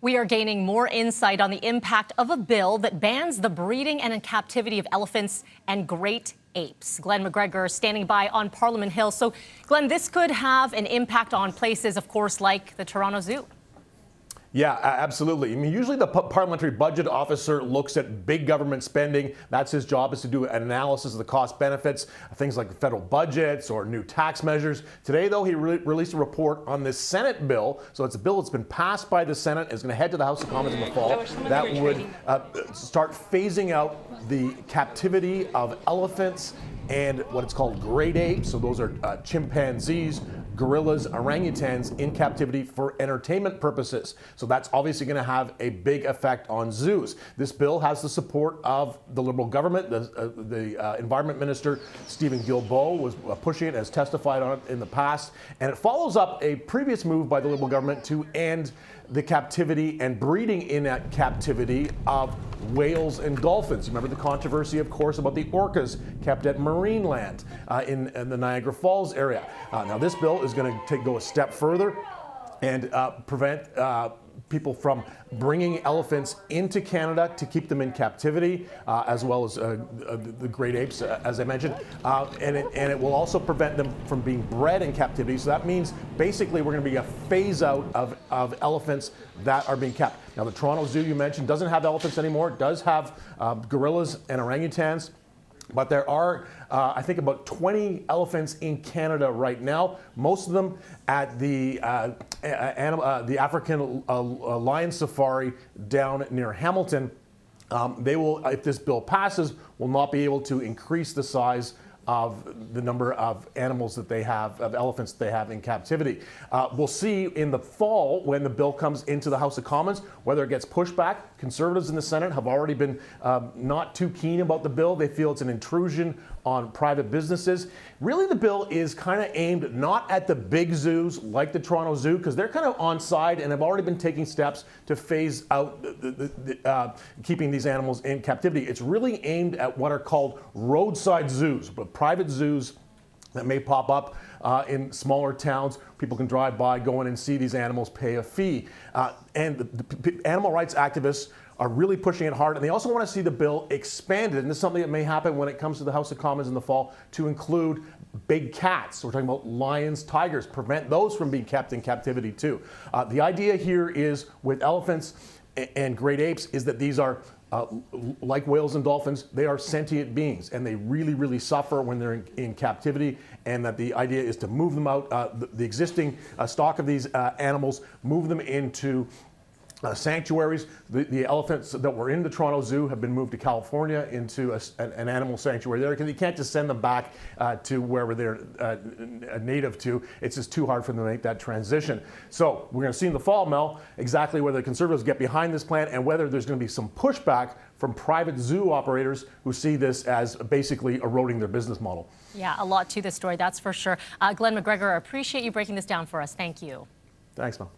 We are gaining more insight on the impact of a bill that bans the breeding and captivity of elephants and great apes. Glen McGregor standing by on Parliament Hill. So, Glen, this could have an impact on places, of course, like the Toronto Zoo. Yeah, absolutely. I mean, usually the parliamentary budget officer looks at big government spending. That's his job, is to do an analysis of the cost benefits, things like federal budgets or new tax measures. Today, though, he released a report on this Senate bill. So it's a bill that's been passed by the Senate, is going to head to the House of Commons in the fall. That would start phasing out the captivity of elephants and what it's called great apes. So those are chimpanzees, gorillas, orangutans in captivity for entertainment purposes. So that's obviously going to have a big effect on zoos. This bill has the support of the Liberal government. The Environment Minister, Stephen Guilbeault, was pushing it, has testified on it in the past. And it follows up a previous move by the Liberal government to end the captivity and breeding in that captivity of whales and dolphins. You remember the controversy, of course, about the orcas kept at Marineland in the Niagara Falls area. Now, this bill is going to go a step further and prevent people from bringing elephants into Canada to keep them in captivity, as well as the great apes, as I mentioned. And it will also prevent them from being bred in captivity. So that means basically we're going to be a phase out of elephants that are being kept. Now, the Toronto Zoo, you mentioned, doesn't have elephants anymore. It does have gorillas and orangutans. But there are, I think, about 20 elephants in Canada right now. Most of them at the African lion safari down near Hamilton. They will, if this bill passes, will not be able to increase the size of the number of animals that they have, of elephants that they have in captivity. We'll see in the fall when the bill comes into the House of Commons whether it gets pushed back. Conservatives in the Senate have already been not too keen about the bill. They feel it's an intrusion on private businesses. Really, the bill is kind of aimed not at the big zoos like the Toronto Zoo, because they're kind of on side and have already been taking steps to phase out keeping these animals in captivity. It's really aimed at what are called roadside zoos, but private zoos that may pop up in smaller towns. People can drive by, go in and see these animals, pay a fee. And the animal rights activists are really pushing it hard, and they also want to see the bill expanded, and this is something that may happen when it comes to the House of Commons in the fall, to include big cats. So we're talking about lions, tigers, prevent those from being kept in captivity too. The idea here is with elephants and great apes is that these are like whales and dolphins, they are sentient beings, and they really, really suffer when they're in captivity, and that the idea is to move them out, the existing stock of these animals, move them into sanctuaries. The elephants that were in the Toronto Zoo have been moved to California into an animal sanctuary there, because you can't just send them back to wherever they're native to. It's just too hard for them to make that transition. So we're going to see in the fall, Mel, exactly whether the Conservatives get behind this plan and whether there's going to be some pushback from private zoo operators who see this as basically eroding their business model. Yeah, a lot to this story, that's for sure. Glen McGregor, I appreciate you breaking this down for us. Thank you. Thanks, Mel.